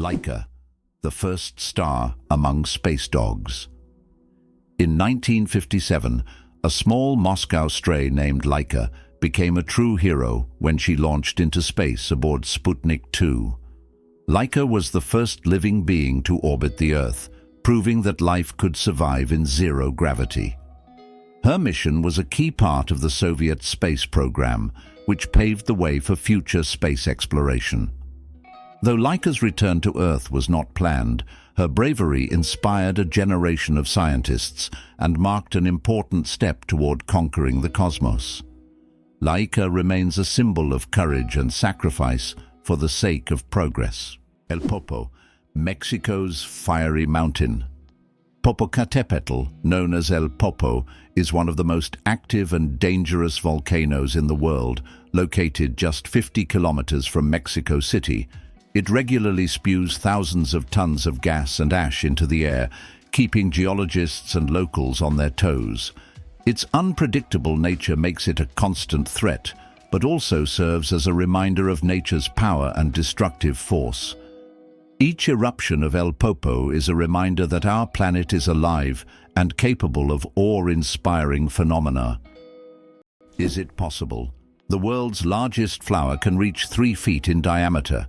Laika, the first star among space dogs. In 1957, a small Moscow stray named Laika became a true hero when she launched into space aboard Sputnik 2. Laika was the first living being to orbit the Earth, proving that life could survive in zero gravity. Her mission was a key part of the Soviet space program, which paved the way for future space exploration. Though Laika's return to Earth was not planned, her bravery inspired a generation of scientists and marked an important step toward conquering the cosmos. Laika remains a symbol of courage and sacrifice for the sake of progress. El Popo, Mexico's fiery mountain. Popocatépetl, known as El Popo, is one of the most active and dangerous volcanoes in the world, located just 50 kilometers from Mexico City. It regularly spews thousands of tons of gas and ash into the air, keeping geologists and locals on their toes. Its unpredictable nature makes it a constant threat, but also serves as a reminder of nature's power and destructive force. Each eruption of El Popo is a reminder that our planet is alive and capable of awe-inspiring phenomena. Is it possible? The world's largest flower can reach 3 feet in diameter.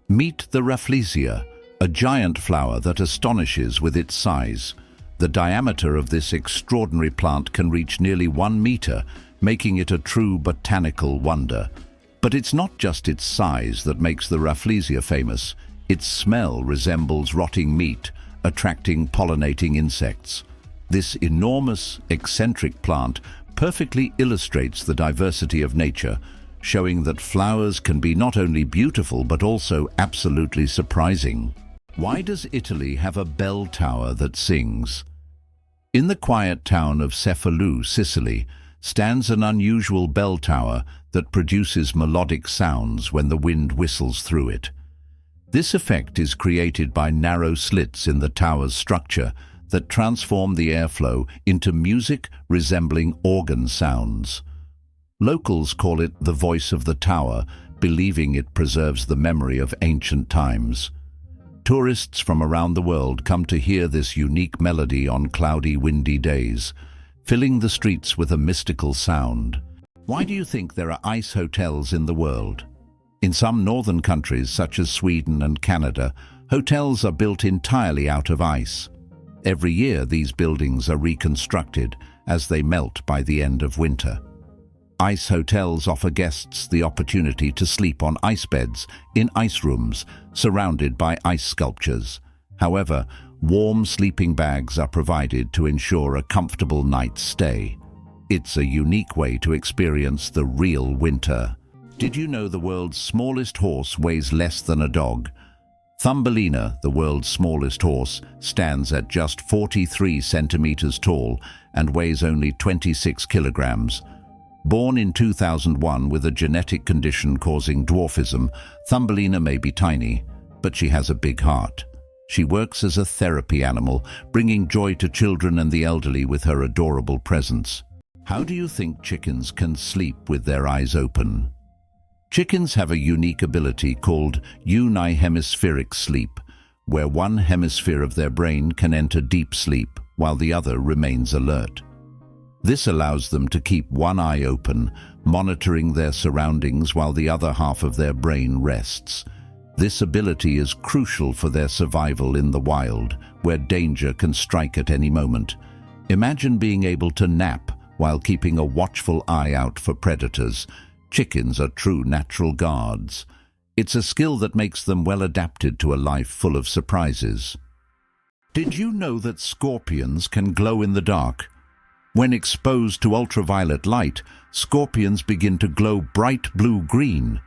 Meet the Rafflesia, a giant flower that astonishes with its size. The diameter of this extraordinary plant can reach nearly 1 meter, making it a true botanical wonder. But it's not just its size that makes the Rafflesia famous. Its smell resembles rotting meat, attracting pollinating insects. This enormous, eccentric plant perfectly illustrates the diversity of nature, showing that flowers can be not only beautiful but also absolutely surprising. Why does Italy have a bell tower that sings? In the quiet town of Cefalù, Sicily, stands an unusual bell tower that produces melodic sounds when the wind whistles through it. This effect is created by narrow slits in the tower's structure that transform the airflow into music resembling organ sounds. Locals call it the voice of the tower, believing it preserves the memory of ancient times. Tourists from around the world come to hear this unique melody on cloudy, windy days, filling the streets with a mystical sound. Why do you think there are ice hotels in the world? In some northern countries, such as Sweden and Canada, hotels are built entirely out of ice. Every year, these buildings are reconstructed as they melt by the end of winter. Ice hotels offer guests the opportunity to sleep on ice beds in ice rooms surrounded by ice sculptures. However, warm sleeping bags are provided to ensure a comfortable night's stay. It's a unique way to experience the real winter. Did you know the world's smallest horse weighs less than a dog? Thumbelina, the world's smallest horse, stands at just 43 centimeters tall and weighs only 26 kilograms. Born in 2001 with a genetic condition causing dwarfism, Thumbelina may be tiny, but she has a big heart. She works as a therapy animal, bringing joy to children and the elderly with her adorable presence. How do you think chickens can sleep with their eyes open? Chickens have a unique ability called unihemispheric sleep, where one hemisphere of their brain can enter deep sleep while the other remains alert. This allows them to keep one eye open, monitoring their surroundings while the other half of their brain rests. This ability is crucial for their survival in the wild, where danger can strike at any moment. Imagine being able to nap while keeping a watchful eye out for predators. Chickens are true natural guards. It's a skill that makes them well adapted to a life full of surprises. Did you know that scorpions can glow in the dark? When exposed to ultraviolet light, scorpions begin to glow bright blue-green.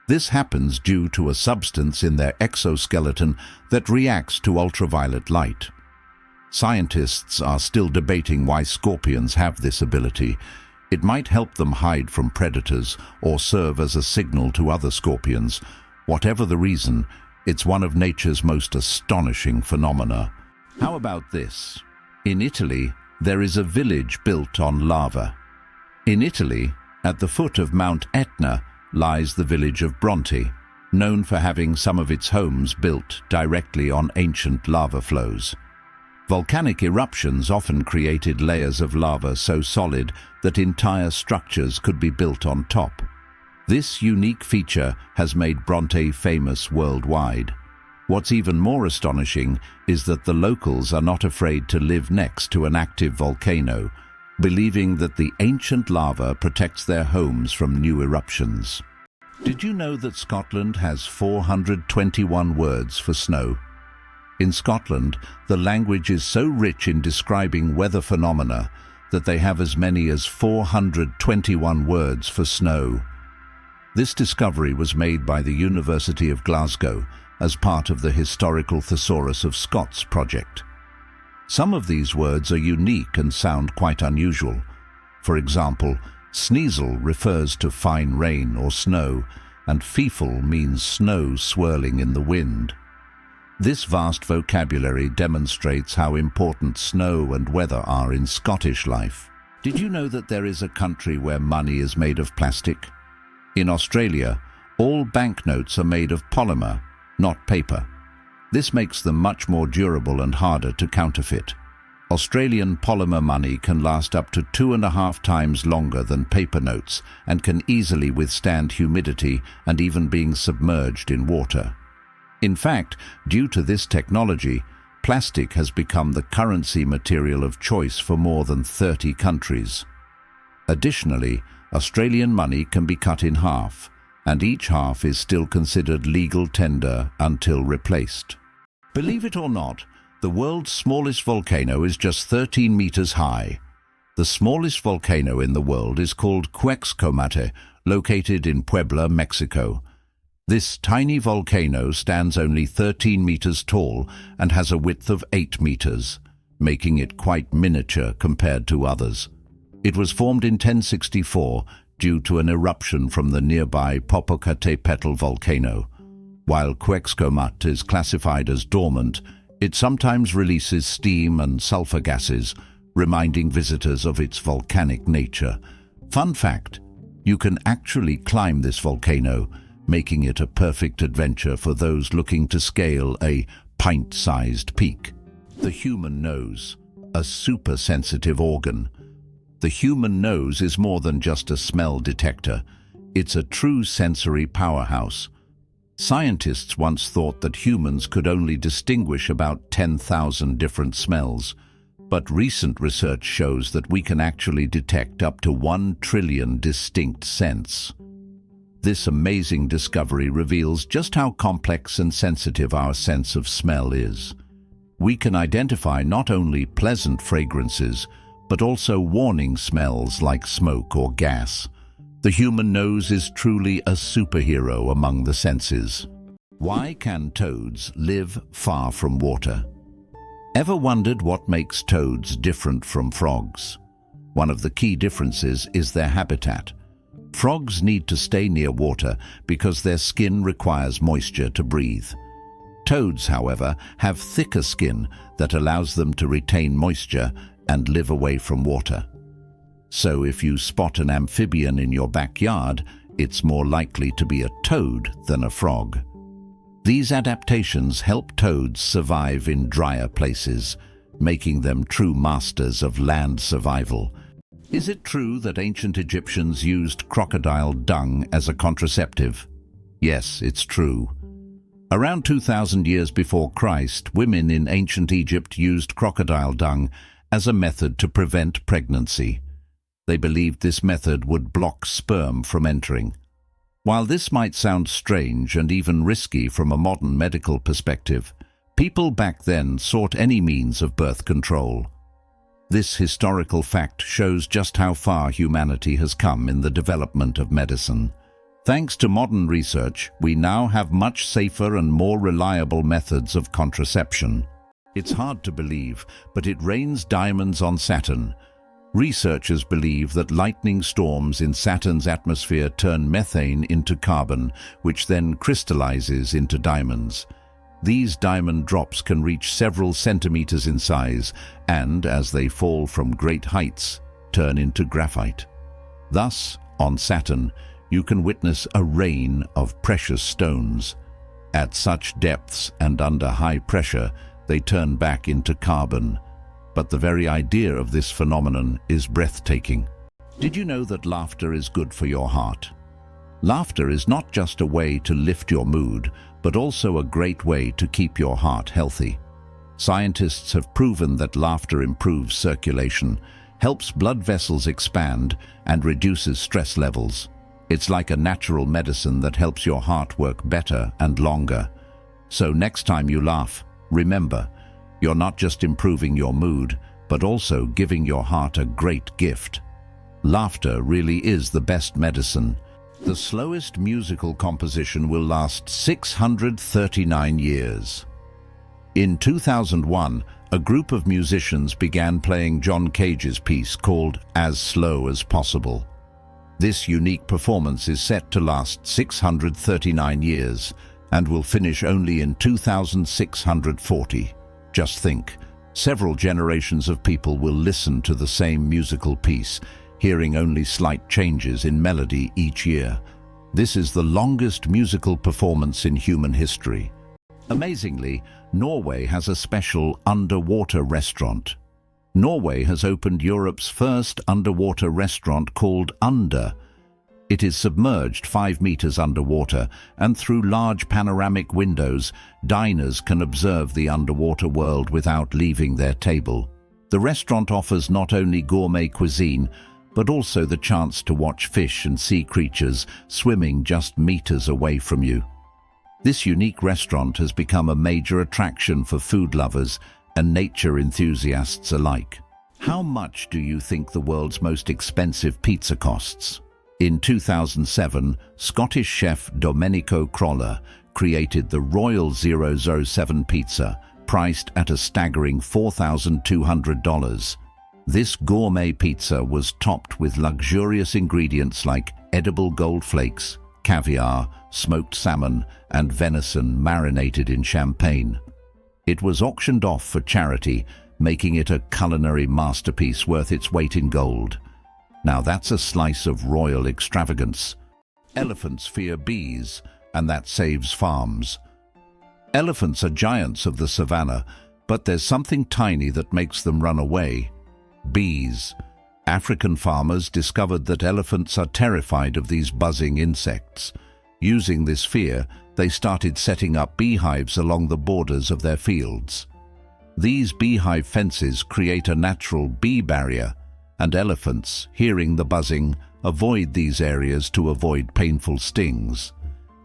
This happens due to a substance in their exoskeleton that reacts to ultraviolet light. Scientists are still debating why scorpions have this ability. It might help them hide from predators or serve as a signal to other scorpions. Whatever the reason, it's one of nature's most astonishing phenomena. How about this? In Italy, there is a village built on lava. In Italy, at the foot of Mount Etna, lies the village of Bronte. known for having some of its homes built directly on ancient lava flows. Volcanic eruptions often created layers of lava so solid that entire structures could be built on top. This unique feature has made Bronte famous worldwide. What's even more astonishing is that the locals are not afraid to live next to an active volcano, believing that the ancient lava protects their homes from new eruptions. Did you know that Scotland has 421 words for snow? In Scotland, the language is so rich in describing weather phenomena that they have as many as 421 words for snow. This discovery was made by the University of Glasgow as part of the Historical Thesaurus of Scots project. Some of these words are unique and sound quite unusual. For example, sneasel refers to fine rain or snow, and feefle means snow swirling in the wind. This vast vocabulary demonstrates how important snow and weather are in Scottish life. Did you know that there is a country where money is made of plastic? In Australia, all banknotes are made of polymer, not paper. This makes them much more durable and harder to counterfeit. Australian polymer money can last up to 2.5 times longer than paper notes and can easily withstand humidity and even being submerged in water. In fact, due to this technology, plastic has become the currency material of choice for more than 30 countries. Additionally, Australian money can be cut in half, and each half is still considered legal tender until replaced. Believe it or not, the world's smallest volcano is just 13 meters high. The smallest volcano in the world is called Quexcomate, located in Puebla, Mexico. This tiny volcano stands only 13 meters tall and has a width of 8 meters, making it quite miniature compared to others. It was formed in 1064 due to an eruption from the nearby Popocatépetl volcano. While Quexcomate is classified as dormant, it sometimes releases steam and sulfur gases, reminding visitors of its volcanic nature. Fun fact, you can actually climb this volcano, making it a perfect adventure for those looking to scale a pint-sized peak. The human nose, a super-sensitive organ. The human nose is more than just a smell detector. It's a true sensory powerhouse. Scientists once thought that humans could only distinguish about 10,000 different smells, but recent research shows that we can actually detect up to 1 trillion distinct scents. This amazing discovery reveals just how complex and sensitive our sense of smell is. We can identify not only pleasant fragrances, but also warning smells like smoke or gas. The human nose is truly a superhero among the senses. Why can toads live far from water? Ever wondered what makes toads different from frogs? One of the key differences is their habitat. Frogs need to stay near water because their skin requires moisture to breathe. Toads, however, have thicker skin that allows them to retain moisture and live away from water. So if you spot an amphibian in your backyard, it's more likely to be a toad than a frog. These adaptations help toads survive in drier places, making them true masters of land survival. Is it true that ancient Egyptians used crocodile dung as a contraceptive? Yes, it's true. Around 2,000 years before Christ, women in ancient Egypt used crocodile dung as a method to prevent pregnancy. They believed this method would block sperm from entering. While this might sound strange and even risky from a modern medical perspective, people back then sought any means of birth control. This historical fact shows just how far humanity has come in the development of medicine. Thanks to modern research, we now have much safer and more reliable methods of contraception. It's hard to believe, but it rains diamonds on Saturn. Researchers believe that lightning storms in Saturn's atmosphere turn methane into carbon, which then crystallizes into diamonds. These diamond drops can reach several centimeters in size and, as they fall from great heights, turn into graphite. Thus, on Saturn, you can witness a rain of precious stones. At such depths and under high pressure, they turn back into carbon. But the very idea of this phenomenon is breathtaking. Did you know that laughter is good for your heart? Laughter is not just a way to lift your mood, but also a great way to keep your heart healthy. Scientists have proven that laughter improves circulation, helps blood vessels expand, and reduces stress levels. It's like a natural medicine that helps your heart work better and longer. So next time you laugh, remember, you're not just improving your mood, but also giving your heart a great gift. Laughter really is the best medicine. The slowest musical composition will last 639 years. In 2001, a group of musicians began playing John Cage's piece called As Slow as Possible. This unique performance is set to last 639 years and will finish only in 2640. Just think, several generations of people will listen to the same musical piece, hearing only slight changes in melody each year. This is the longest musical performance in human history. Amazingly, Norway has a special underwater restaurant. Norway has opened Europe's first underwater restaurant called Under. It is submerged 5 meters underwater, and through large panoramic windows, diners can observe the underwater world without leaving their table. The restaurant offers not only gourmet cuisine, but also the chance to watch fish and sea creatures swimming just meters away from you. This unique restaurant has become a major attraction for food lovers and nature enthusiasts alike. How much do you think the world's most expensive pizza costs? In 2007, Scottish chef Domenico Crolla created the Royal 007 pizza, priced at a staggering $4,200. This gourmet pizza was topped with luxurious ingredients like edible gold flakes, caviar, smoked salmon, and venison marinated in champagne. It was auctioned off for charity, making it a culinary masterpiece worth its weight in gold. Now that's a slice of royal extravagance. Elephants fear bees, and that saves farms. Elephants are giants of the savannah, but there's something tiny that makes them run away. Bees. African farmers discovered that elephants are terrified of these buzzing insects. Using this fear, they started setting up beehives along the borders of their fields. These beehive fences create a natural bee barrier, and elephants, hearing the buzzing, avoid these areas to avoid painful stings.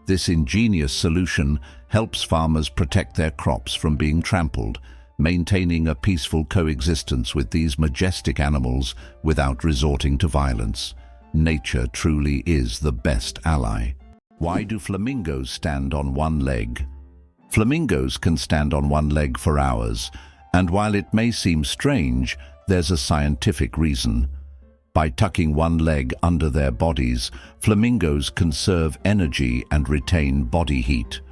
This ingenious solution helps farmers protect their crops from being trampled, maintaining a peaceful coexistence with these majestic animals without resorting to violence. Nature truly is the best ally. Why do flamingos stand on one leg? Flamingos can stand on one leg for hours, and while it may seem strange, there's a scientific reason. By tucking one leg under their bodies, flamingos conserve energy and retain body heat.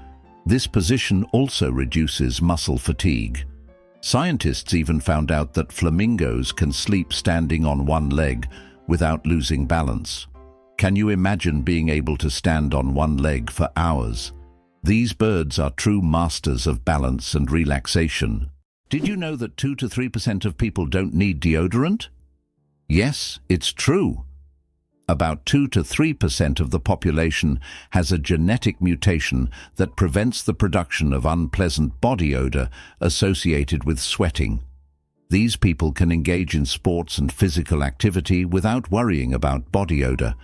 This position also reduces muscle fatigue. Scientists even found out that flamingos can sleep standing on one leg without losing balance. Can you imagine being able to stand on one leg for hours? These birds are true masters of balance and relaxation. Did you know that 2 to 3% of people don't need deodorant? Yes, it's true. About 2 to 3% of the population has a genetic mutation that prevents the production of unpleasant body odor associated with sweating. These people can engage in sports and physical activity without worrying about body odor.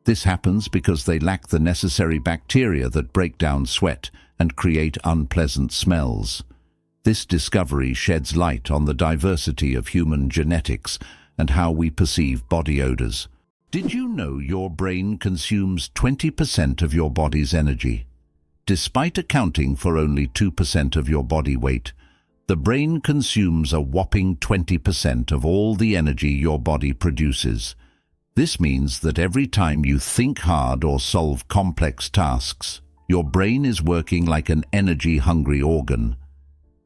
This happens because they lack the necessary bacteria that break down sweat and create unpleasant smells. This discovery sheds light on the diversity of human genetics and how we perceive body odors. Did you know your brain consumes 20% of your body's energy? Despite accounting for only 2% of your body weight, the brain consumes a whopping 20% of all the energy your body produces. This means that every time you think hard or solve complex tasks, your brain is working like an energy-hungry organ.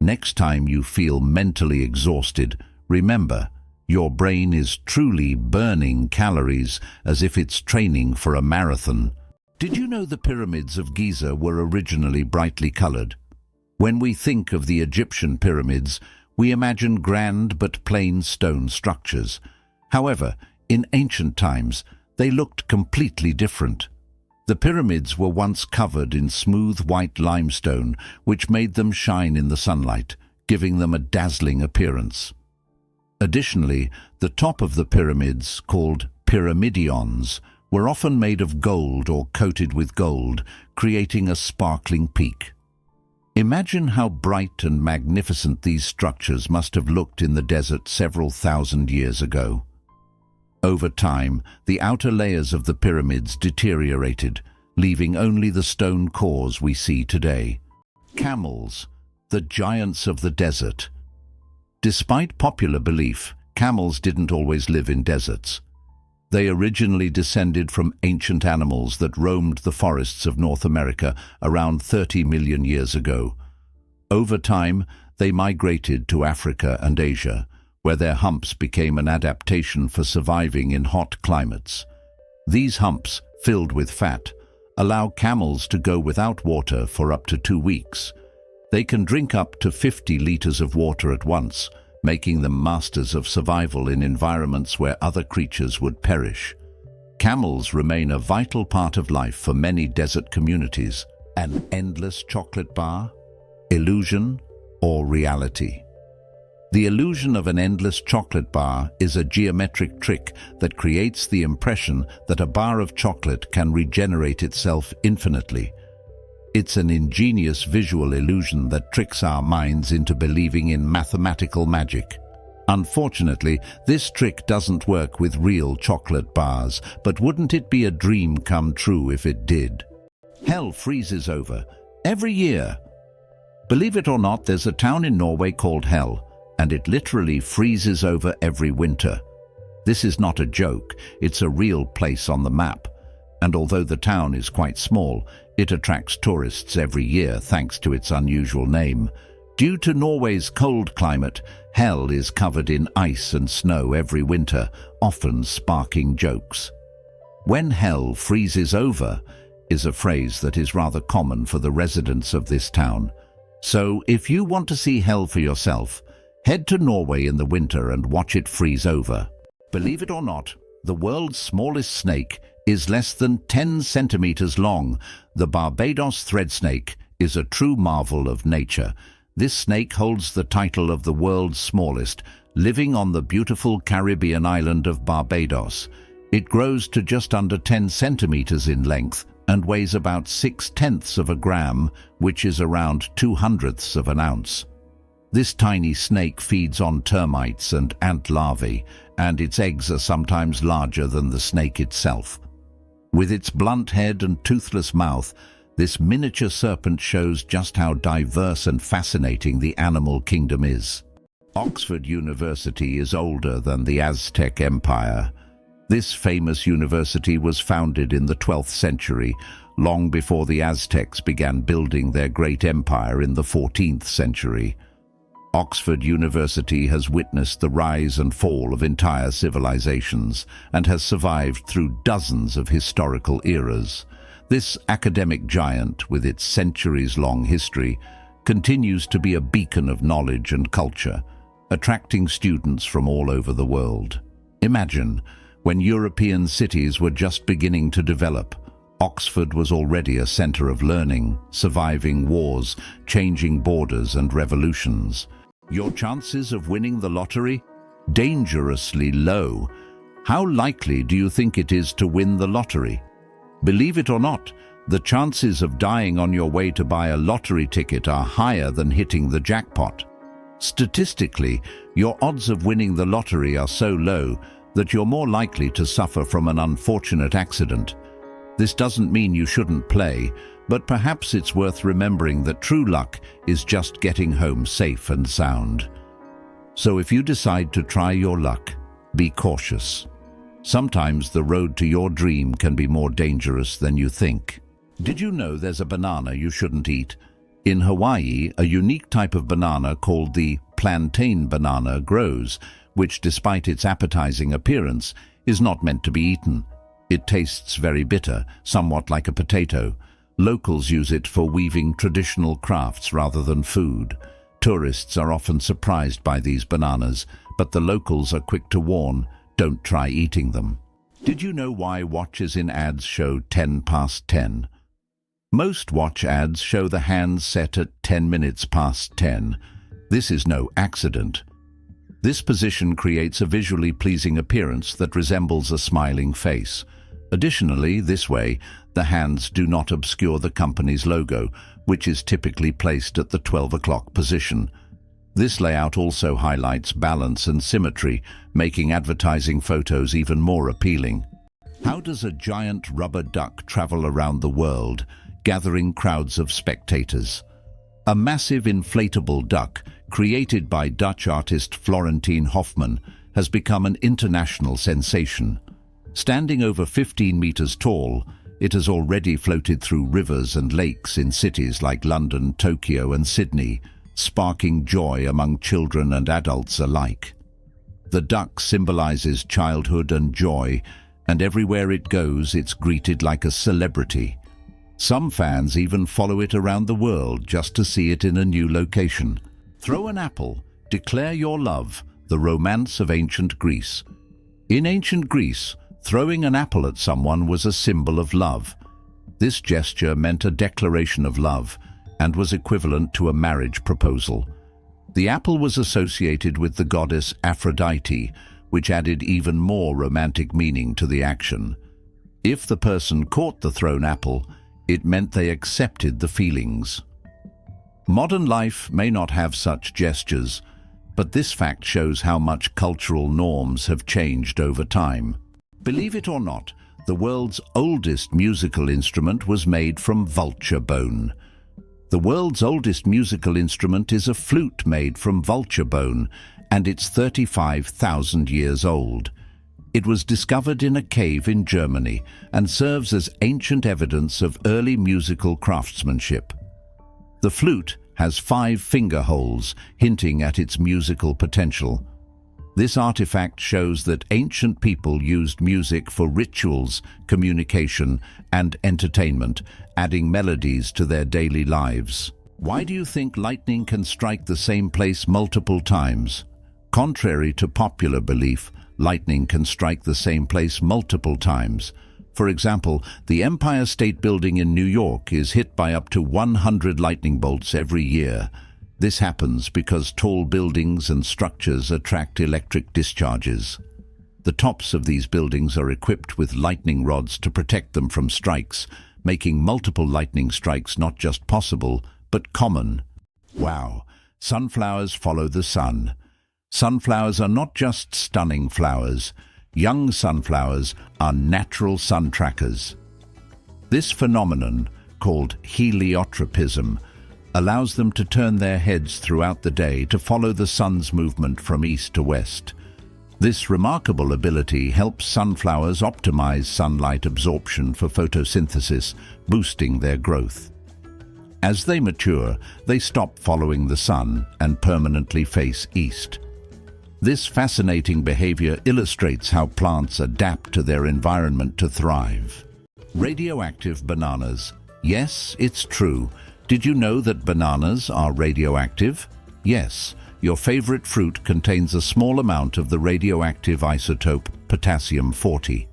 Next time you feel mentally exhausted, remember, Your brain is truly burning calories as if it's training for a marathon. Did you know the pyramids of Giza were originally brightly colored? When we think of the Egyptian pyramids, we imagine grand but plain stone structures. However, in ancient times, they looked completely different. The pyramids were once covered in smooth white limestone, which made them shine in the sunlight, giving them a dazzling appearance. Additionally, the top of the pyramids, called pyramidions, were often made of gold or coated with gold, creating a sparkling peak. Imagine how bright and magnificent these structures must have looked in the desert several thousand years ago. Over time, the outer layers of the pyramids deteriorated, leaving only the stone cores we see today. Camels, the giants of the desert. Despite popular belief, camels didn't always live in deserts. They originally descended from ancient animals that roamed the forests of North America around 30 million years ago. Over time, they migrated to Africa and Asia, where their humps became an adaptation for surviving in hot climates. These humps, filled with fat, allow camels to go without water for up to 2 weeks. They can drink up to 50 liters of water at once, making them masters of survival in environments where other creatures would perish. Camels remain a vital part of life for many desert communities. An endless chocolate bar? Illusion or reality? The illusion of an endless chocolate bar is a geometric trick that creates the impression that a bar of chocolate can regenerate itself infinitely. It's an ingenious visual illusion that tricks our minds into believing in mathematical magic. Unfortunately, this trick doesn't work with real chocolate bars, but wouldn't it be a dream come true if it did? Hell freezes over every year. Believe it or not, there's a town in Norway called Hell, and it literally freezes over every winter. This is not a joke, it's a real place on the map. And although the town is quite small, it attracts tourists every year thanks to its unusual name. Due to Norway's cold climate, Hell is covered in ice and snow every winter, often sparking jokes. "When hell freezes over" is a phrase that is rather common for the residents of this town. So if you want to see hell for yourself, head to Norway in the winter and watch it freeze over. Believe it or not, the world's smallest snake is less than 10 centimeters long. The Barbados thread snake is a true marvel of nature. This snake holds the title of the world's smallest, living on the beautiful Caribbean island of Barbados. It grows to just under 10 centimeters in length and weighs about 6/10 of a gram, which is around 2/100 of an ounce. This tiny snake feeds on termites and ant larvae, and its eggs are sometimes larger than the snake itself. With its blunt head and toothless mouth, this miniature serpent shows just how diverse and fascinating the animal kingdom is. Oxford University is older than the Aztec Empire. This famous university was founded in the 12th century, long before the Aztecs began building their great empire in the 14th century. Oxford University has witnessed the rise and fall of entire civilizations and has survived through dozens of historical eras. This academic giant, with its centuries-long history, continues to be a beacon of knowledge and culture, attracting students from all over the world. Imagine, when European cities were just beginning to develop, Oxford was already a center of learning, surviving wars, changing borders and revolutions. Your chances of winning the lottery? Dangerously low. How likely do you think it is to win the lottery? Believe it or not, the chances of dying on your way to buy a lottery ticket are higher than hitting the jackpot. Statistically, your odds of winning the lottery are so low that you're more likely to suffer from an unfortunate accident. This doesn't mean you shouldn't play, but perhaps it's worth remembering that true luck is just getting home safe and sound. So if you decide to try your luck, be cautious. Sometimes the road to your dream can be more dangerous than you think. Did you know there's a banana you shouldn't eat? In Hawaii, a unique type of banana called the plantain banana grows, which, despite its appetizing appearance, is not meant to be eaten. It tastes very bitter, somewhat like a potato. Locals use it for weaving traditional crafts rather than food. Tourists are often surprised by these bananas, but the locals are quick to warn, don't try eating them. Did you know why watches in ads show 10 past 10? Most watch ads show the hands set at 10 minutes past 10. This is no accident. This position creates a visually pleasing appearance that resembles a smiling face. Additionally, this way, the hands do not obscure the company's logo, which is typically placed at the 12 o'clock position. This layout also highlights balance and symmetry, making advertising photos even more appealing. How does a giant rubber duck travel around the world, gathering crowds of spectators? A massive inflatable duck, created by Dutch artist Florentine Hofman, has become an international sensation. Standing over 15 meters tall, it has already floated through rivers and lakes in cities like London, Tokyo, and Sydney, sparking joy among children and adults alike. The duck symbolizes childhood and joy, and everywhere it goes, it's greeted like a celebrity. Some fans even follow it around the world just to see it in a new location. Throw an apple, declare your love, the romance of ancient Greece. In ancient Greece, throwing an apple at someone was a symbol of love. This gesture meant a declaration of love and was equivalent to a marriage proposal. The apple was associated with the goddess Aphrodite, which added even more romantic meaning to the action. If the person caught the thrown apple, it meant they accepted the feelings. Modern life may not have such gestures, but this fact shows how much cultural norms have changed over time. Believe it or not, the world's oldest musical instrument was made from vulture bone. The world's oldest musical instrument is a flute made from vulture bone, and it's 35,000 years old. It was discovered in a cave in Germany and serves as ancient evidence of early musical craftsmanship. The flute has 5 finger holes, hinting at its musical potential. This artifact shows that ancient people used music for rituals, communication, and entertainment, adding melodies to their daily lives. Why do you think lightning can strike the same place multiple times? Contrary to popular belief, lightning can strike the same place multiple times. For example, the Empire State Building in New York is hit by up to 100 lightning bolts every year. This happens because tall buildings and structures attract electric discharges. The tops of these buildings are equipped with lightning rods to protect them from strikes, making multiple lightning strikes not just possible, but common. Wow! Sunflowers follow the sun. Sunflowers are not just stunning flowers. Young sunflowers are natural sun trackers. This phenomenon, called heliotropism, allows them to turn their heads throughout the day to follow the sun's movement from east to west. This remarkable ability helps sunflowers optimize sunlight absorption for photosynthesis, boosting their growth. As they mature, they stop following the sun and permanently face east. This fascinating behavior illustrates how plants adapt to their environment to thrive. Radioactive bananas. Yes, it's true. Did you know that bananas are radioactive? Yes, your favorite fruit contains a small amount of the radioactive isotope potassium-40.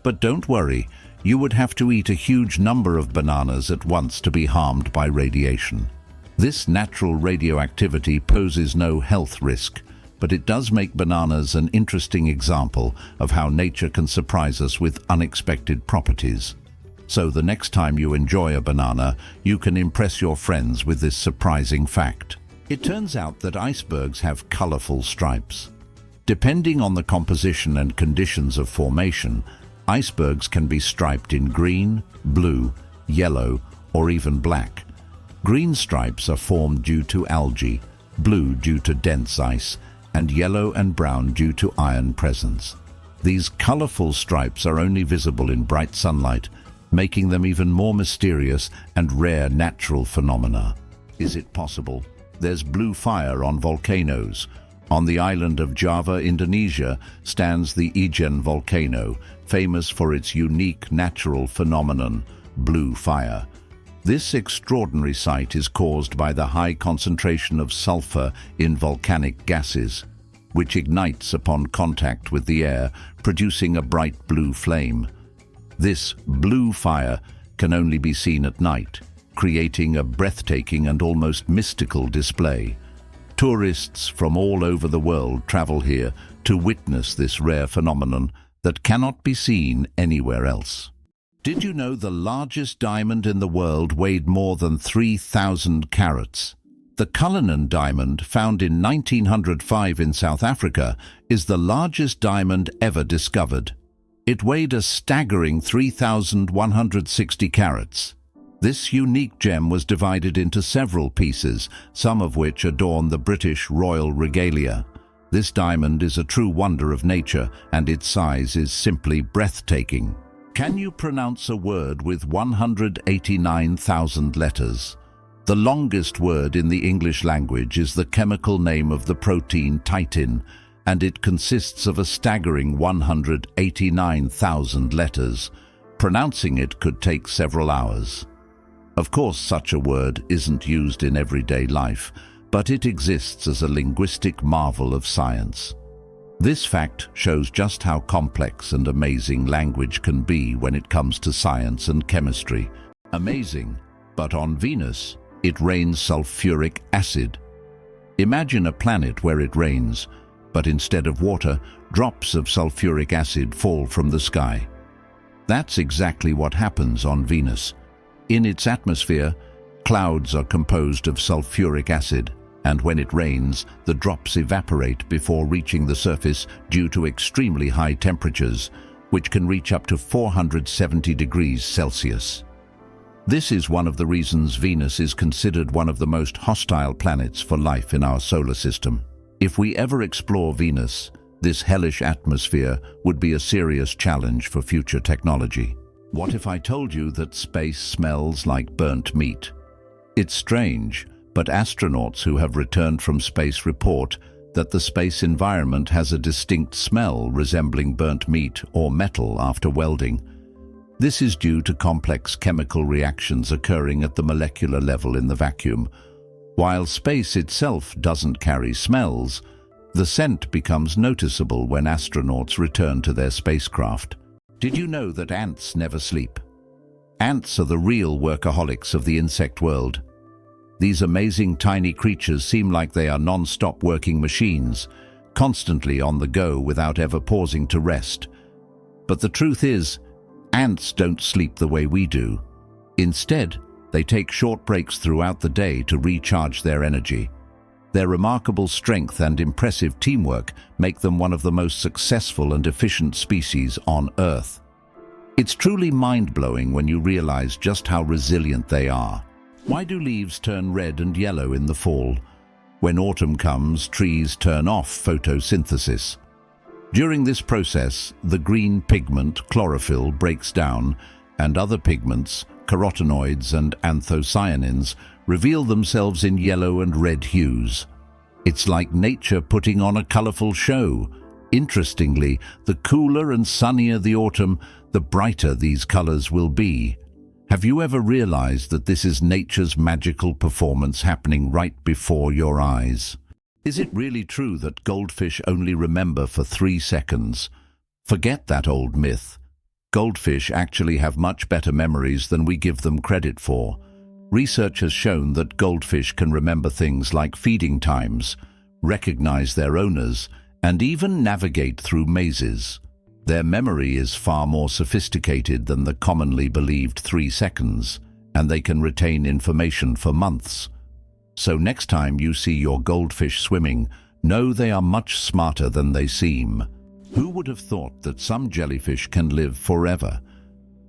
But don't worry, you would have to eat a huge number of bananas at once to be harmed by radiation. This natural radioactivity poses no health risk, but it does make bananas an interesting example of how nature can surprise us with unexpected properties. So the next time you enjoy a banana, you can impress your friends with this surprising fact. It turns out that icebergs have colorful stripes. Depending on the composition and conditions of formation, icebergs can be striped in green, blue, yellow, or even black. Green stripes are formed due to algae, blue due to dense ice, and yellow and brown due to iron presence. These colorful stripes are only visible in bright sunlight, making them even more mysterious and rare natural phenomena. Is it possible? There's blue fire on volcanoes, On the island of Java, Indonesia, stands the Ijen volcano, famous for its unique natural phenomenon, blue fire. This extraordinary sight is caused by the high concentration of sulfur in volcanic gases, which ignites upon contact with the air, producing a bright blue flame. This blue fire can only be seen at night, creating a breathtaking and almost mystical display. Tourists from all over the world travel here to witness this rare phenomenon that cannot be seen anywhere else. Did you know the largest diamond in the world weighed more than 3,000 carats? The Cullinan diamond, found in 1905 in South Africa, is the largest diamond ever discovered. It weighed a staggering 3,160 carats. This unique gem was divided into several pieces, some of which adorn the British royal regalia. This diamond is a true wonder of nature, and its size is simply breathtaking. Can you pronounce a word with 189,000 letters? The longest word in the English language is the chemical name of the protein titin, and it consists of a staggering 189,000 letters. Pronouncing it could take several hours. Of course, such a word isn't used in everyday life, but it exists as a linguistic marvel of science. This fact shows just how complex and amazing language can be when it comes to science and chemistry. Amazing, but on Venus, it rains sulfuric acid. Imagine a planet where it rains, but instead of water, drops of sulfuric acid fall from the sky. That's exactly what happens on Venus. In its atmosphere, clouds are composed of sulfuric acid, and when it rains, the drops evaporate before reaching the surface due to extremely high temperatures, which can reach up to 470 degrees Celsius. This is one of the reasons Venus is considered one of the most hostile planets for life in our solar system. If we ever explore Venus, this hellish atmosphere would be a serious challenge for future technology. What if I told you that space smells like burnt meat? It's strange, but astronauts who have returned from space report that the space environment has a distinct smell resembling burnt meat or metal after welding. This is due to complex chemical reactions occurring at the molecular level in the vacuum. While space itself doesn't carry smells, the scent becomes noticeable when astronauts return to their spacecraft. Did you know that ants never sleep? Ants are the real workaholics of the insect world. These amazing tiny creatures seem like they are non-stop working machines, constantly on the go without ever pausing to rest. But the truth is, ants don't sleep the way we do. Instead, they take short breaks throughout the day to recharge their energy. Their remarkable strength and impressive teamwork make them one of the most successful and efficient species on Earth. It's truly mind-blowing when you realize just how resilient they are. Why do leaves turn red and yellow in the fall? When autumn comes, trees turn off photosynthesis. During this process, the green pigment chlorophyll breaks down, and other pigments, carotenoids and anthocyanins, reveal themselves in yellow and red hues. It's like nature putting on a colorful show. Interestingly, the cooler and sunnier the autumn, the brighter these colors will be. Have you ever realized that this is nature's magical performance happening right before your eyes? Is it really true that goldfish only remember for 3 seconds? Forget that old myth. Goldfish actually have much better memories than we give them credit for. Research has shown that goldfish can remember things like feeding times, recognize their owners, and even navigate through mazes. Their memory is far more sophisticated than the commonly believed 3 seconds, and they can retain information for months. So next time you see your goldfish swimming, know they are much smarter than they seem. Who would have thought that some jellyfish can live forever?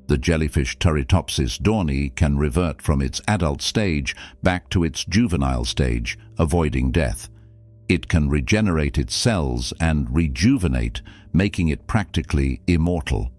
The jellyfish Turritopsis dohrnii can revert from its adult stage back to its juvenile stage, avoiding death. It can regenerate its cells and rejuvenate, making it practically immortal.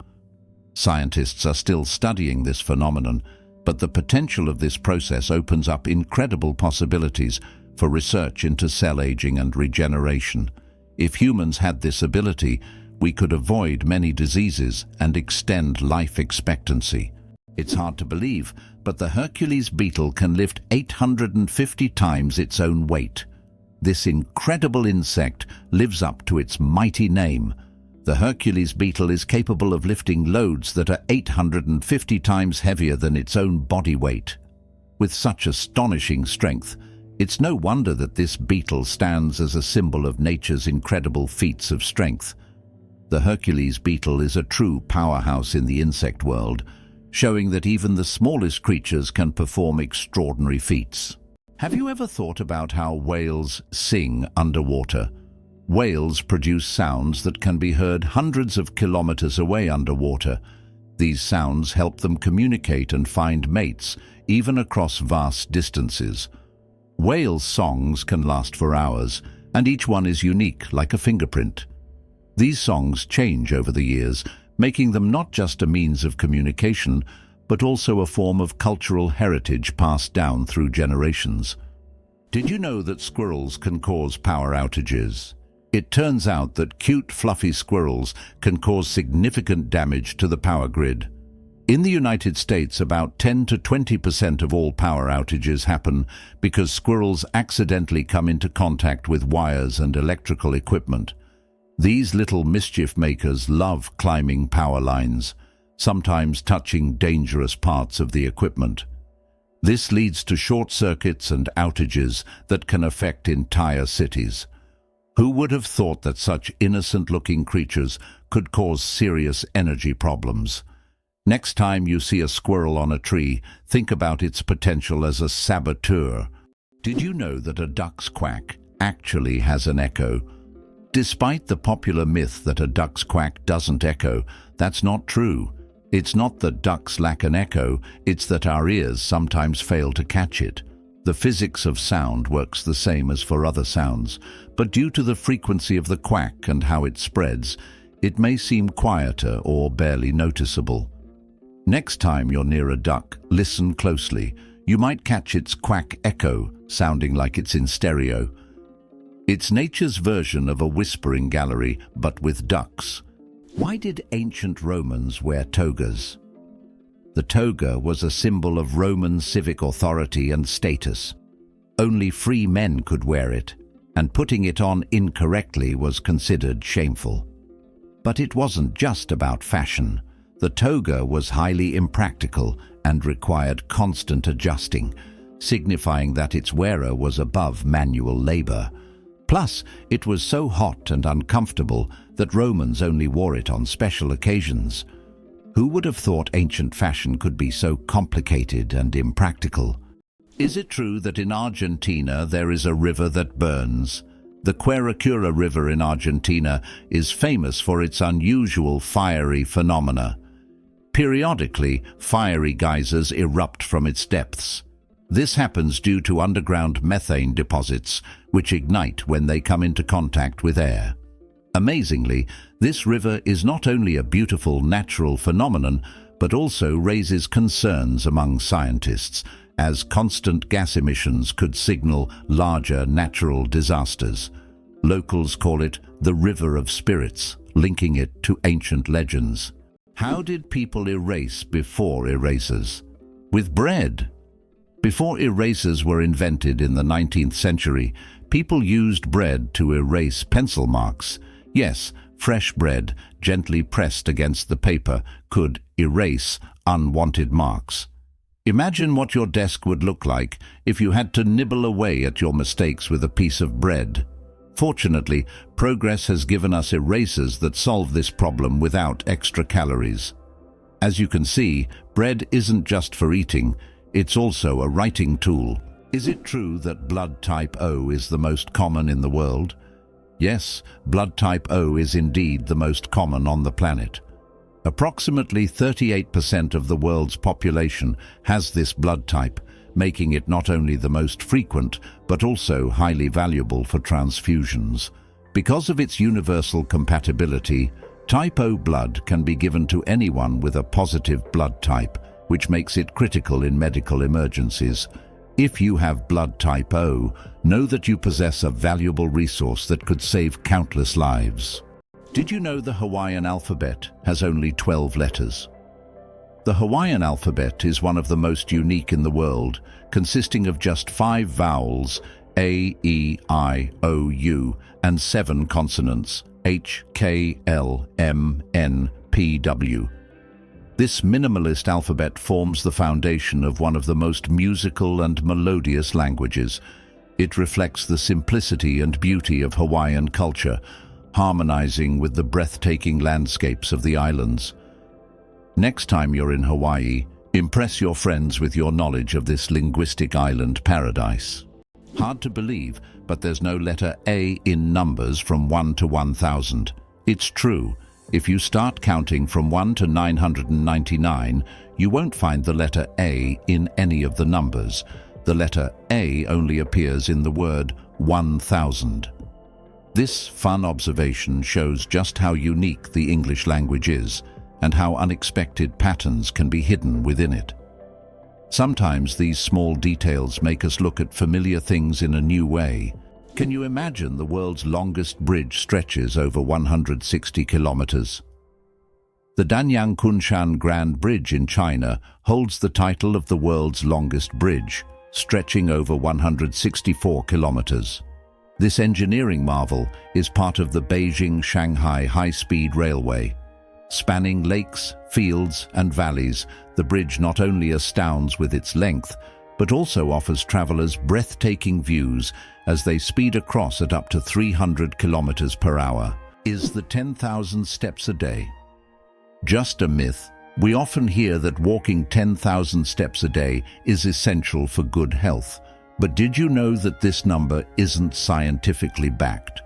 Scientists are still studying this phenomenon, but the potential of this process opens up incredible possibilities, for research into cell aging and regeneration. If humans had this ability, we could avoid many diseases and extend life expectancy. It's hard to believe, but the Hercules beetle can lift 850 times its own weight. This incredible insect lives up to its mighty name. The Hercules beetle is capable of lifting loads that are 850 times heavier than its own body weight. With such astonishing strength, it's no wonder that this beetle stands as a symbol of nature's incredible feats of strength. The Hercules beetle is a true powerhouse in the insect world, showing that even the smallest creatures can perform extraordinary feats. Have you ever thought about how whales sing underwater? Whales produce sounds that can be heard hundreds of kilometers away underwater. These sounds help them communicate and find mates, even across vast distances. Whales' songs can last for hours, and each one is unique, like a fingerprint. These songs change over the years, making them not just a means of communication, but also a form of cultural heritage passed down through generations. Did you know that squirrels can cause power outages? It turns out that cute, fluffy squirrels can cause significant damage to the power grid. In the United States, about 10 to 20% of all power outages happen because squirrels accidentally come into contact with wires and electrical equipment. These little mischief makers love climbing power lines, sometimes touching dangerous parts of the equipment. This leads to short circuits and outages that can affect entire cities. Who would have thought that such innocent-looking creatures could cause serious energy problems? Next time you see a squirrel on a tree, think about its potential as a saboteur. Did you know that a duck's quack actually has an echo? Despite the popular myth that a duck's quack doesn't echo, that's not true. It's not that ducks lack an echo, it's that our ears sometimes fail to catch it. The physics of sound works the same as for other sounds, but due to the frequency of the quack and how it spreads, it may seem quieter or barely noticeable. Next time you're near a duck, listen closely. You might catch its quack echo, sounding like it's in stereo. It's nature's version of a whispering gallery, but with ducks. Why did ancient Romans wear togas? The toga was a symbol of Roman civic authority and status. Only free men could wear it, and putting it on incorrectly was considered shameful. But it wasn't just about fashion. The toga was highly impractical and required constant adjusting, signifying that its wearer was above manual labor. Plus, it was so hot and uncomfortable that Romans only wore it on special occasions. Who would have thought ancient fashion could be so complicated and impractical? Is it true that in Argentina there is a river that burns? The Cleopatra River in Argentina is famous for its unusual fiery phenomena. Periodically, fiery geysers erupt from its depths. This happens due to underground methane deposits, which ignite when they come into contact with air. Amazingly, this river is not only a beautiful natural phenomenon, but also raises concerns among scientists, as constant gas emissions could signal larger natural disasters. Locals call it the River of Spirits, linking it to ancient legends. How did people erase before erasers? With bread. Before erasers were invented in the 19th century, people used bread to erase pencil marks. Yes, fresh bread, gently pressed against the paper, could erase unwanted marks. Imagine what your desk would look like if you had to nibble away at your mistakes with a piece of bread. Fortunately, progress has given us erasers that solve this problem without extra calories. As you can see, bread isn't just for eating, it's also a writing tool. Is it true that blood type O is the most common in the world? Yes, blood type O is indeed the most common on the planet. Approximately 38% of the world's population has this blood type, making it not only the most frequent, but also highly valuable for transfusions. Because of its universal compatibility, type O blood can be given to anyone with a positive blood type, which makes it critical in medical emergencies. If you have blood type O, know that you possess a valuable resource that could save countless lives. Did you know the Hawaiian alphabet has only 12 letters? The Hawaiian alphabet is one of the most unique in the world, consisting of just 5 vowels, A, E, I, O, U, and 7 consonants, H, K, L, M, N, P, W. This minimalist alphabet forms the foundation of one of the most musical and melodious languages. It reflects the simplicity and beauty of Hawaiian culture, harmonizing with the breathtaking landscapes of the islands. Next time you're in Hawaii, impress your friends with your knowledge of this linguistic island paradise. Hard to believe, but there's no letter A in numbers from 1 to 1,000. It's true. If you start counting from 1 to 999, you won't find the letter A in any of the numbers. The letter A only appears in the word 1,000. This fun observation shows just how unique the English language is and how unexpected patterns can be hidden within it. Sometimes these small details make us look at familiar things in a new way. Can you imagine the world's longest bridge stretches over 160 kilometers? The Danyang Kunshan Grand Bridge in China holds the title of the world's longest bridge, stretching over 164 kilometers. This engineering marvel is part of the Beijing-Shanghai high-speed railway. Spanning lakes, fields, and valleys, the bridge not only astounds with its length, but also offers travelers breathtaking views as they speed across at up to 300 kilometers per hour. Is the 10,000 steps a day just a myth? We often hear that walking 10,000 steps a day is essential for good health. But did you know that this number isn't scientifically backed?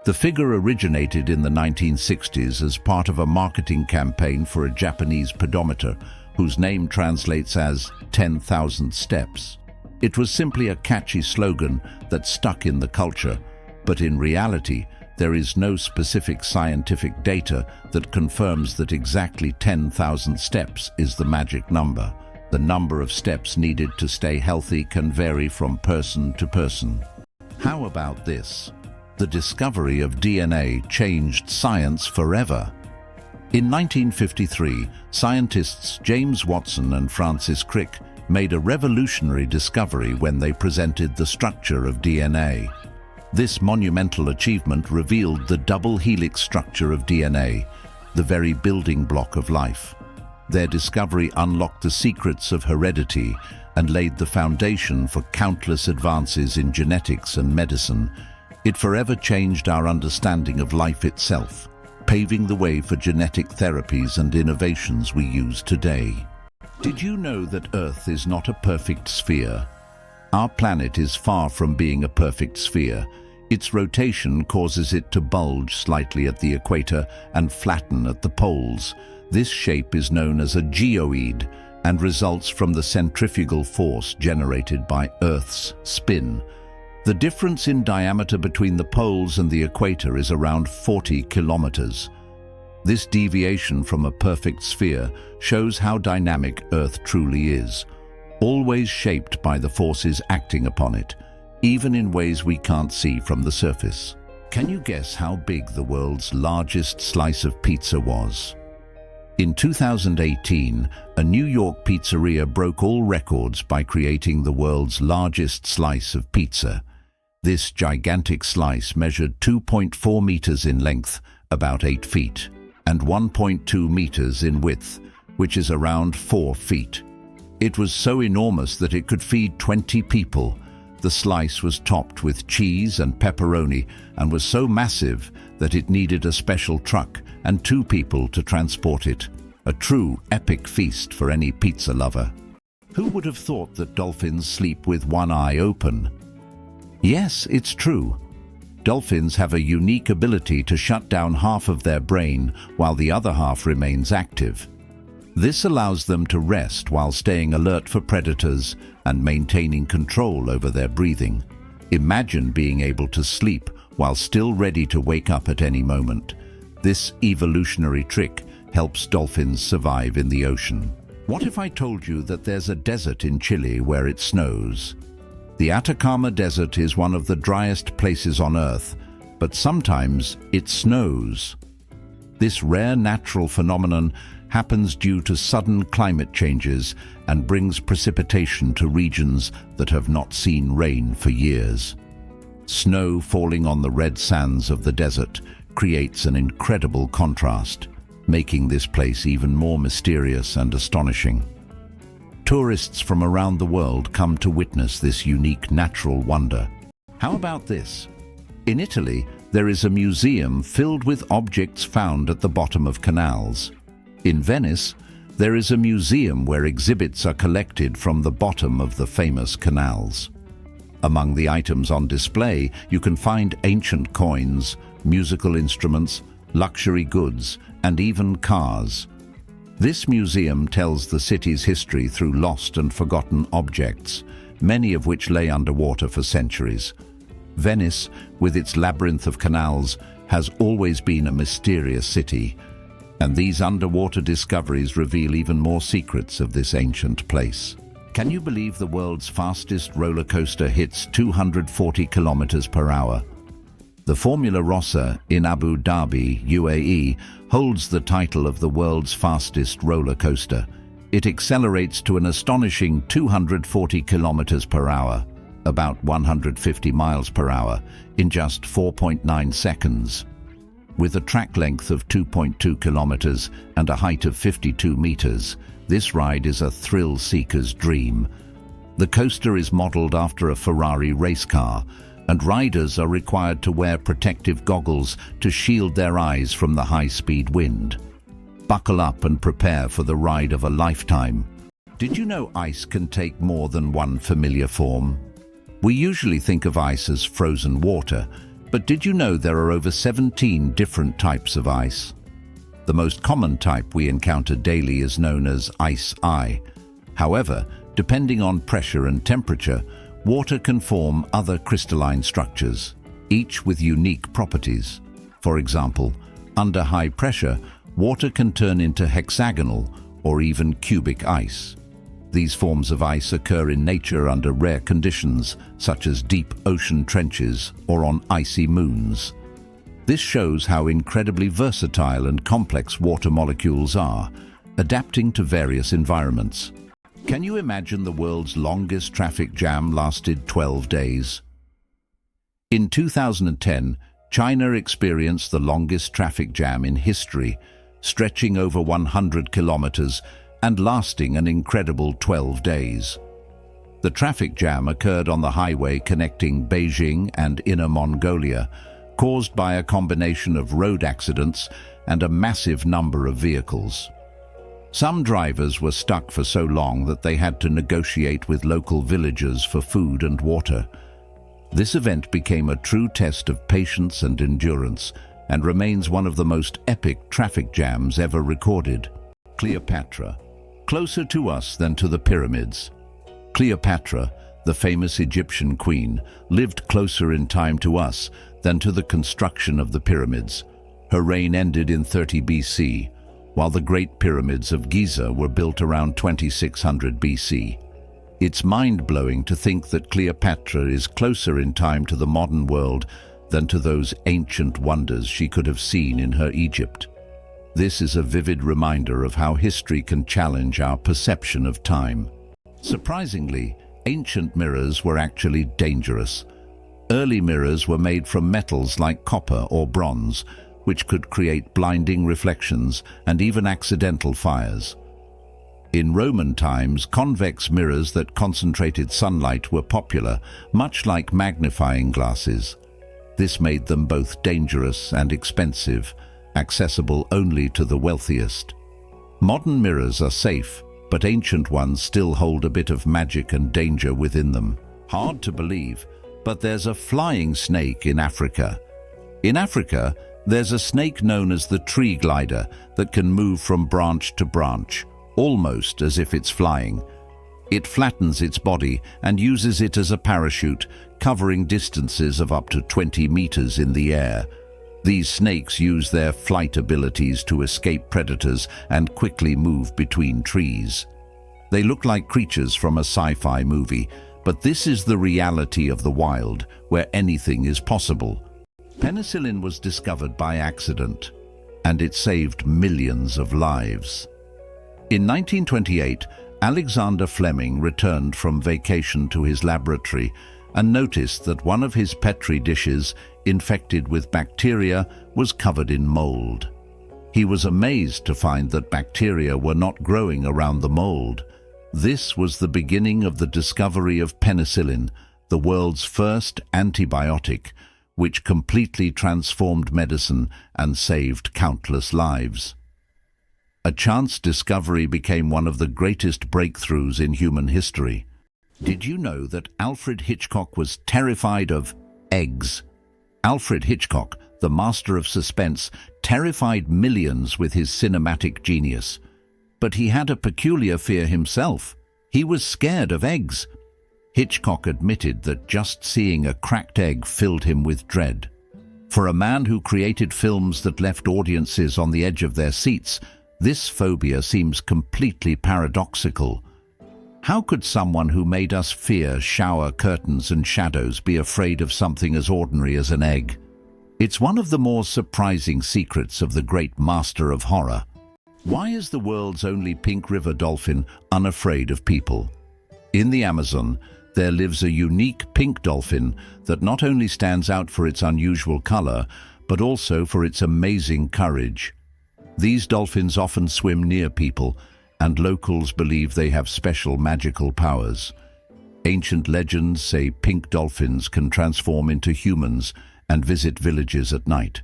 The figure originated in the 1960s as part of a marketing campaign for a Japanese pedometer, whose name translates as 10,000 steps. It was simply a catchy slogan that stuck in the culture, but in reality, there is no specific scientific data that confirms that exactly 10,000 steps is the magic number. The number of steps needed to stay healthy can vary from person to person. How about this? The discovery of DNA changed science forever. In 1953, scientists James Watson and Francis Crick made a revolutionary discovery when they presented the structure of DNA. This monumental achievement revealed the double helix structure of DNA, the very building block of life. Their discovery unlocked the secrets of heredity and laid the foundation for countless advances in genetics and medicine. It forever changed our understanding of life itself, paving the way for genetic therapies and innovations we use today. Did you know that Earth is not a perfect sphere? Our planet is far from being a perfect sphere. Its rotation causes it to bulge slightly at the equator and flatten at the poles. This shape is known as a geoid and results from the centrifugal force generated by Earth's spin. The difference in diameter between the poles and the equator is around 40 kilometers. This deviation from a perfect sphere shows how dynamic Earth truly is, always shaped by the forces acting upon it, even in ways we can't see from the surface. Can you guess how big the world's largest slice of pizza was? In 2018, a New York pizzeria broke all records by creating the world's largest slice of pizza. This gigantic slice measured 2.4 meters in length, about 8 feet, and 1.2 meters in width, which is around 4 feet. It was so enormous that it could feed 20 people. The slice was topped with cheese and pepperoni and was so massive that it needed a special truck and 2 people to transport it. A true epic feast for any pizza lover. Who would have thought that dolphins sleep with one eye open? Yes, it's true. Dolphins have a unique ability to shut down half of their brain while the other half remains active. This allows them to rest while staying alert for predators and maintaining control over their breathing. Imagine being able to sleep while still ready to wake up at any moment. This evolutionary trick helps dolphins survive in the ocean. What if I told you that there's a desert in Chile where it snows? The Atacama Desert is one of the driest places on Earth, but sometimes it snows. This rare natural phenomenon happens due to sudden climate changes and brings precipitation to regions that have not seen rain for years. Snow falling on the red sands of the desert creates an incredible contrast, making this place even more mysterious and astonishing. Tourists from around the world come to witness this unique natural wonder. How about this? In Italy, there is a museum filled with objects found at the bottom of canals. In Venice, there is a museum where exhibits are collected from the bottom of the famous canals. Among the items on display, you can find ancient coins, musical instruments, luxury goods, and even cars. This museum tells the city's history through lost and forgotten objects, many of which lay underwater for centuries. Venice, with its labyrinth of canals, has always been a mysterious city, and these underwater discoveries reveal even more secrets of this ancient place. Can you believe the world's fastest roller coaster hits 240 kilometers per hour? The Formula Rossa in Abu Dhabi, UAE, holds the title of the world's fastest roller coaster. It accelerates to an astonishing 240 kilometers per hour, about 150 miles per hour, in just 4.9 seconds. With a track length of 2.2 kilometers and a height of 52 meters, this ride is a thrill-seeker's dream. The coaster is modeled after a Ferrari race car, and riders are required to wear protective goggles to shield their eyes from the high-speed wind. Buckle up and prepare for the ride of a lifetime. Did you know ice can take more than one familiar form? We usually think of ice as frozen water, but did you know there are over 17 different types of ice? The most common type we encounter daily is known as ice. However, depending on pressure and temperature, water can form other crystalline structures, each with unique properties. For example, under high pressure, water can turn into hexagonal or even cubic ice. These forms of ice occur in nature under rare conditions, such as deep ocean trenches or on icy moons. This shows how incredibly versatile and complex water molecules are, adapting to various environments. Can you imagine the world's longest traffic jam lasted 12 days? In 2010, China experienced the longest traffic jam in history, stretching over 100 kilometers and lasting an incredible 12 days. The traffic jam occurred on the highway connecting Beijing and Inner Mongolia, caused by a combination of road accidents and a massive number of vehicles. Some drivers were stuck for so long that they had to negotiate with local villagers for food and water. This event became a true test of patience and endurance and remains one of the most epic traffic jams ever recorded. Cleopatra. Closer to us than to the pyramids. Cleopatra, the famous Egyptian queen, lived closer in time to us than to the construction of the pyramids. Her reign ended in 30 BC, while the Great Pyramids of Giza were built around 2600 BC. It's mind-blowing to think that Cleopatra is closer in time to the modern world than to those ancient wonders she could have seen in her Egypt. This is a vivid reminder of how history can challenge our perception of time. Surprisingly, ancient mirrors were actually dangerous. Early mirrors were made from metals like copper or bronze, which could create blinding reflections and even accidental fires. In Roman times, convex mirrors that concentrated sunlight were popular, much like magnifying glasses. This made them both dangerous and expensive, accessible only to the wealthiest. Modern mirrors are safe, but ancient ones still hold a bit of magic and danger within them. Hard to believe, but there's a flying snake in Africa. In Africa, there's a snake known as the tree glider that can move from branch to branch, almost as if it's flying. It flattens its body and uses it as a parachute, covering distances of up to 20 meters in the air. These snakes use their flight abilities to escape predators and quickly move between trees. They look like creatures from a sci-fi movie, but this is the reality of the wild, where anything is possible. Penicillin was discovered by accident, and it saved millions of lives. In 1928, Alexander Fleming returned from vacation to his laboratory and noticed that one of his Petri dishes, infected with bacteria, was covered in mold. He was amazed to find that bacteria were not growing around the mold. This was the beginning of the discovery of penicillin, the world's first antibiotic, which completely transformed medicine and saved countless lives. A chance discovery became one of the greatest breakthroughs in human history. Did you know that Alfred Hitchcock was terrified of eggs? Alfred Hitchcock, the master of suspense, terrified millions with his cinematic genius. But he had a peculiar fear himself. He was scared of eggs. Hitchcock admitted that just seeing a cracked egg filled him with dread. For a man who created films that left audiences on the edge of their seats, this phobia seems completely paradoxical. How could someone who made us fear shower curtains and shadows be afraid of something as ordinary as an egg? It's one of the more surprising secrets of the great master of horror. Why is the world's only pink river dolphin unafraid of people? In the Amazon, there lives a unique pink dolphin that not only stands out for its unusual color, but also for its amazing courage. These dolphins often swim near people, and locals believe they have special magical powers. Ancient legends say pink dolphins can transform into humans and visit villages at night.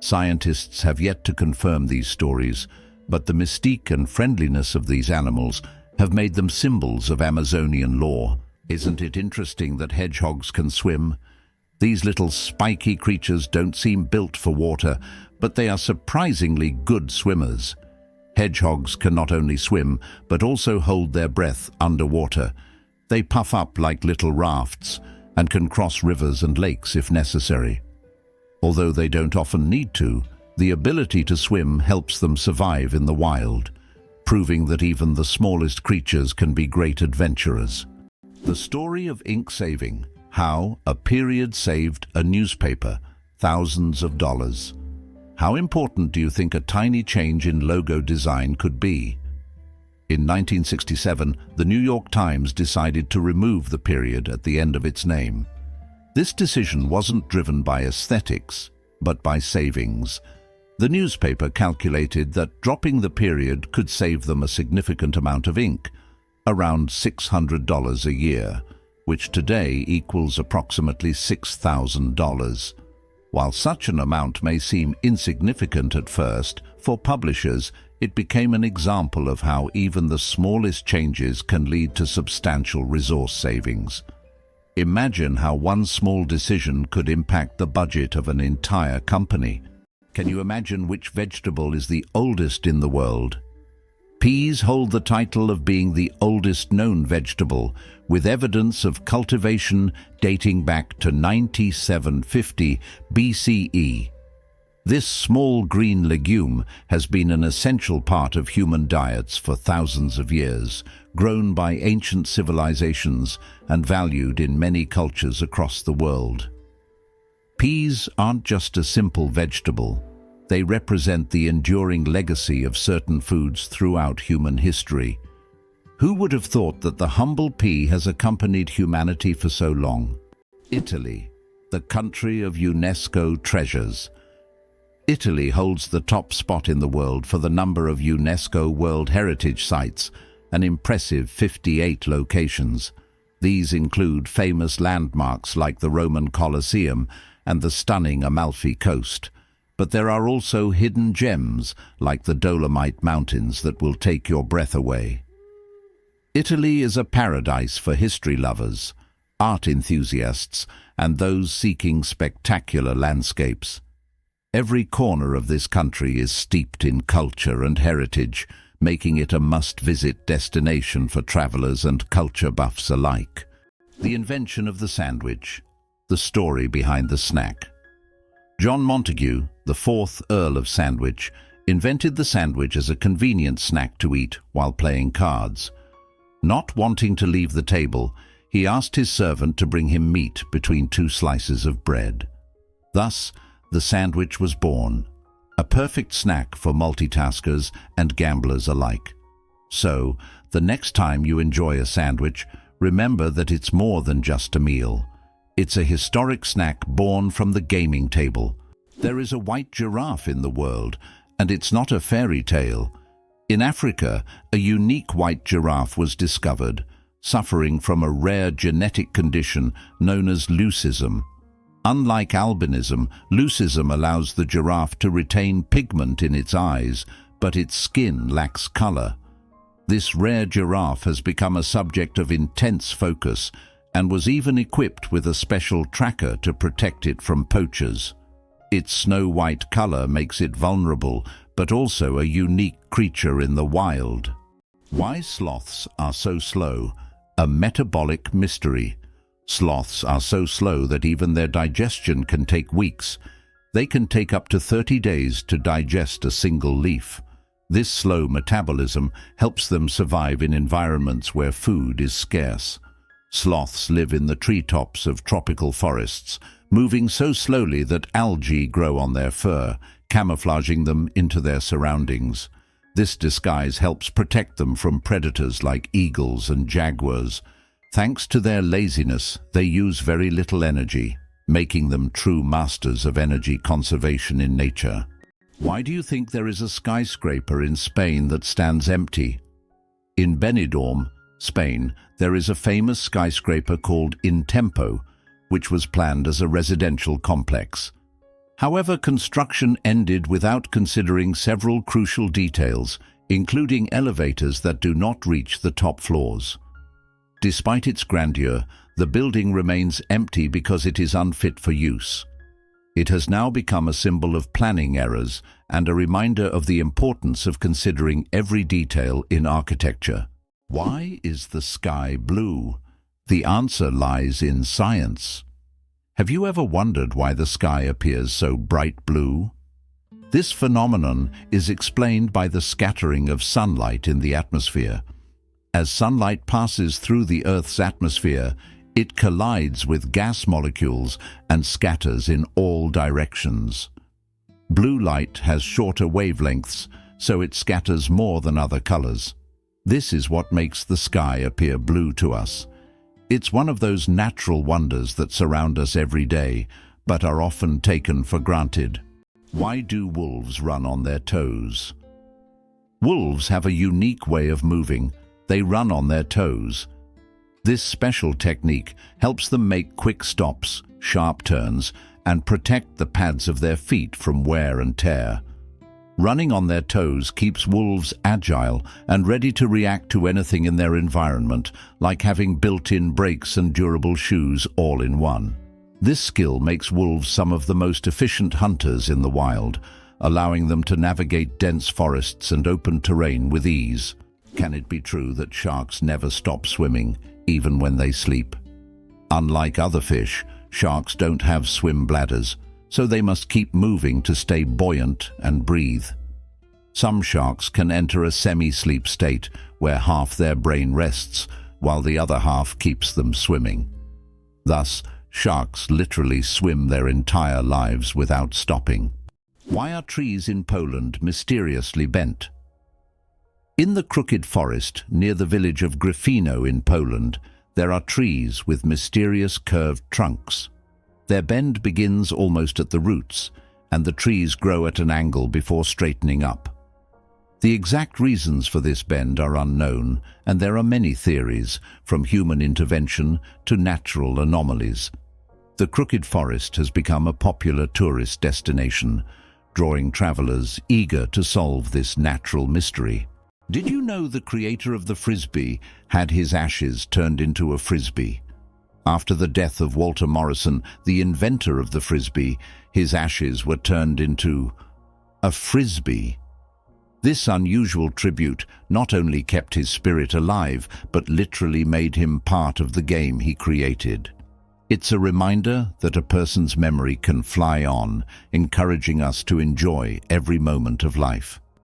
Scientists have yet to confirm these stories, but the mystique and friendliness of these animals have made them symbols of Amazonian lore. Isn't it interesting that hedgehogs can swim? These little spiky creatures don't seem built for water, but they are surprisingly good swimmers. Hedgehogs can not only swim, but also hold their breath underwater. They puff up like little rafts and can cross rivers and lakes if necessary. Although they don't often need to, the ability to swim helps them survive in the wild, proving that even the smallest creatures can be great adventurers. The story of ink saving, how a period saved a newspaper thousands of dollars. How important do you think a tiny change in logo design could be? In 1967, the New York Times decided to remove the period at the end of its name. This decision wasn't driven by aesthetics, but by savings. The newspaper calculated that dropping the period could save them a significant amount of ink, around $600 a year, which today equals approximately $6,000. While such an amount may seem insignificant at first, for publishers, it became an example of how even the smallest changes can lead to substantial resource savings. Imagine how one small decision could impact the budget of an entire company. Can you imagine which vegetable is the oldest in the world? Peas hold the title of being the oldest known vegetable, with evidence of cultivation dating back to 9750 BCE. This small green legume has been an essential part of human diets for thousands of years, grown by ancient civilizations and valued in many cultures across the world. Peas aren't just a simple vegetable. They represent the enduring legacy of certain foods throughout human history. Who would have thought that the humble pea has accompanied humanity for so long? Italy, the country of UNESCO treasures. Italy holds the top spot in the world for the number of UNESCO World Heritage Sites, an impressive 58 locations. These include famous landmarks like the Roman Colosseum and the stunning Amalfi Coast. But there are also hidden gems like the Dolomite Mountains that will take your breath away. Italy is a paradise for history lovers, art enthusiasts, and those seeking spectacular landscapes. Every corner of this country is steeped in culture and heritage, making it a must-visit destination for travelers and culture buffs alike. The invention of the sandwich, the story behind the snack. John Montagu, the 4th Earl of Sandwich, invented the sandwich as a convenient snack to eat while playing cards. Not wanting to leave the table, he asked his servant to bring him meat between 2 slices of bread. Thus, the sandwich was born, a perfect snack for multitaskers and gamblers alike. So, the next time you enjoy a sandwich, remember that it's more than just a meal. It's a historic snack born from the gaming table. There is a white giraffe in the world, and it's not a fairy tale. In Africa, a unique white giraffe was discovered, suffering from a rare genetic condition known as leucism. Unlike albinism, leucism allows the giraffe to retain pigment in its eyes, but its skin lacks color. This rare giraffe has become a subject of intense focus and was even equipped with a special tracker to protect it from poachers. Its snow-white color makes it vulnerable, but also a unique creature in the wild. Why sloths are so slow? A metabolic mystery. Sloths are so slow that even their digestion can take weeks. They can take up to 30 days to digest a single leaf. This slow metabolism helps them survive in environments where food is scarce. Sloths live in the treetops of tropical forests, moving so slowly that algae grow on their fur, camouflaging them into their surroundings. This disguise helps protect them from predators like eagles and jaguars. Thanks to their laziness, they use very little energy, making them true masters of energy conservation in nature. Why do you think there is a skyscraper in Spain that stands empty? In Benidorm, Spain, there is a famous skyscraper called Intempo, which was planned as a residential complex. However, construction ended without considering several crucial details, including elevators that do not reach the top floors. Despite its grandeur, the building remains empty because it is unfit for use. It has now become a symbol of planning errors and a reminder of the importance of considering every detail in architecture. Why is the sky blue? The answer lies in science. Have you ever wondered why the sky appears so bright blue? This phenomenon is explained by the scattering of sunlight in the atmosphere. As sunlight passes through the Earth's atmosphere, it collides with gas molecules and scatters in all directions. Blue light has shorter wavelengths, so it scatters more than other colors. This is what makes the sky appear blue to us. It's one of those natural wonders that surround us every day, but are often taken for granted. Why do wolves run on their toes? Wolves have a unique way of moving. They run on their toes. This special technique helps them make quick stops, sharp turns, and protect the pads of their feet from wear and tear. Running on their toes keeps wolves agile and ready to react to anything in their environment, like having built-in brakes and durable shoes all in one. This skill makes wolves some of the most efficient hunters in the wild, allowing them to navigate dense forests and open terrain with ease. Can it be true that sharks never stop swimming, even when they sleep? Unlike other fish, sharks don't have swim bladders, so they must keep moving to stay buoyant and breathe. Some sharks can enter a semi-sleep state where half their brain rests while the other half keeps them swimming. Thus, sharks literally swim their entire lives without stopping. Why are trees in Poland mysteriously bent? In the crooked forest near the village of Gryfino in Poland, there are trees with mysterious curved trunks. Their bend begins almost at the roots, and the trees grow at an angle before straightening up. The exact reasons for this bend are unknown, and there are many theories, from human intervention to natural anomalies. The crooked forest has become a popular tourist destination, drawing travelers eager to solve this natural mystery. Did you know the creator of the Frisbee had his ashes turned into a Frisbee? After the death of Walter Morrison, the inventor of the Frisbee, his ashes were turned into a Frisbee. This unusual tribute not only kept his spirit alive, but literally made him part of the game he created. It's a reminder that a person's memory can fly on, encouraging us to enjoy every moment of life.